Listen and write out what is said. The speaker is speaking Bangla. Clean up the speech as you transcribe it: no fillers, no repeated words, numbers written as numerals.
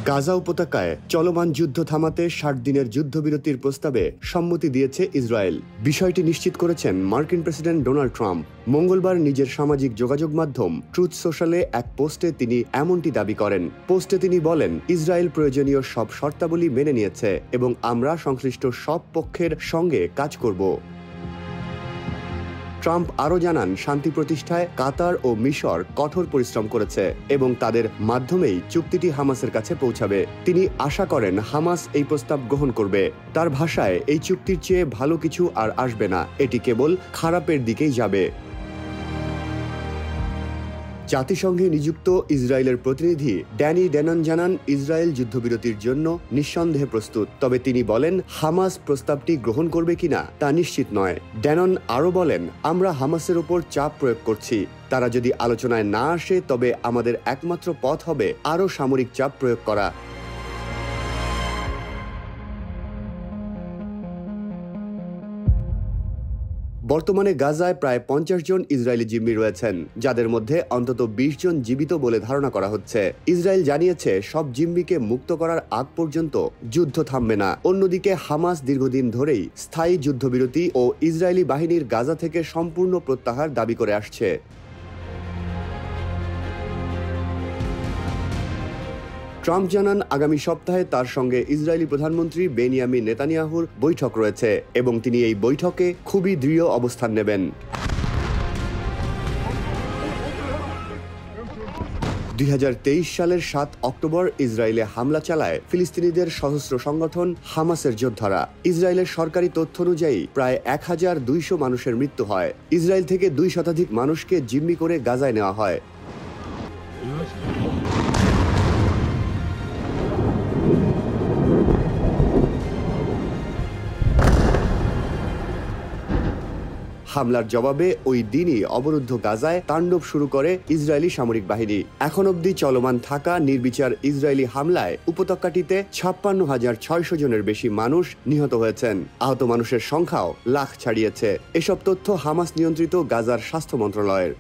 গাজা উপত্যকায় চলমান যুদ্ধ থামাতে ৬০ দিনের যুদ্ধবিরতির প্রস্তাবে সম্মতি দিয়েছে ইসরায়েল। বিষয়টি নিশ্চিত করেছেন মার্কিন প্রেসিডেন্ট ডোনাল্ড ট্রাম্প। মঙ্গলবার নিজের সামাজিক যোগাযোগ মাধ্যম ট্রুথ সোশ্যালে এক পোস্টে তিনি এমনটি দাবি করেন। পোস্টে তিনি বলেন, ইসরায়েল প্রয়োজনীয় সব শর্তাবলী মেনে নিয়েছে এবং আমরা সংশ্লিষ্ট সব পক্ষের সঙ্গে কাজ করব। ট্রাম্প আরও জানান, শান্তি প্রতিষ্ঠায় কাতার ও মিশর কঠোর পরিশ্রম করেছে এবং তাদের মাধ্যমেই চুক্তিটি হামাসের কাছে পৌঁছাবে। তিনি আশা করেন হামাস এই প্রস্তাব গ্রহণ করবে। তার ভাষায়, এই চুক্তির চেয়ে ভালো কিছু আর আসবে না, এটি কেবল খারাপের দিকেই যাবে। জাতিসংঘে নিযুক্ত ইসরায়েলের প্রতিনিধি ড্যানি ড্যানন জানান, ইসরায়েল যুদ্ধবিরতির জন্য নিঃসন্দেহে প্রস্তুত, তবে তিনি বলেন হামাস প্রস্তাবটি গ্রহণ করবে কিনা তা নিশ্চিত নয়। ড্যানন আরও বলেন, আমরা হামাসের ওপর চাপ প্রয়োগ করছি। তারা যদি আলোচনায় না আসে তবে আমাদের একমাত্র পথ হবে আরও সামরিক চাপ প্রয়োগ করা। বর্তমানে গাজায় প্রায় ৫০ জন ইসরায়েলি জিম্মি রয়েছেন, যাদের মধ্যে অন্তত ২০ জন জীবিত বলে ধারণা করা হচ্ছে। ইসরায়েল জানিয়েছে সব জিম্মিকে মুক্ত করার আগ পর্যন্ত যুদ্ধ থামবে না। অন্যদিকে হামাস দীর্ঘদিন ধরেই স্থায়ী যুদ্ধবিরতি ও ইসরায়েলি বাহিনীর গাজা থেকে সম্পূর্ণ প্রত্যাহার দাবি করে আসছে। ট্রাম্প জানান, আগামী সপ্তাহে তার সঙ্গে ইসরায়েলি প্রধানমন্ত্রী বেনিয়ামিন নেতানিয়াহুর বৈঠক রয়েছে এবং তিনি এই বৈঠকে খুবই দৃঢ় অবস্থান নেবেন। ২০২৩ সালের ৭ অক্টোবর ইসরায়েলে হামলা চালায় ফিলিস্তিনিদের সশস্ত্র সংগঠন হামাসের যোদ্ধারা। ইসরায়েলের সরকারি তথ্য অনুযায়ী প্রায় ১,২০০ মানুষের মৃত্যু হয়। ইসরায়েল থেকে ২ শতাধিক মানুষকে জিম্মি করে গাজায় নেওয়া হয়। হামলার জবাবে ওই দিনই অবরুদ্ধ গাজায় তাণ্ডব শুরু করে ইসরায়েলি সামরিক বাহিনী। এখন অবধি চলমান থাকা নির্বিচার ইসরায়েলি হামলায় উপত্যকাটিতে ৫৬,৬০০ জনের বেশি মানুষ নিহত হয়েছেন। আহত মানুষের সংখ্যাও লাখ ছাড়িয়েছে। এসব তথ্য হামাস নিয়ন্ত্রিত গাজার স্বাস্থ্য মন্ত্রণালয়ের।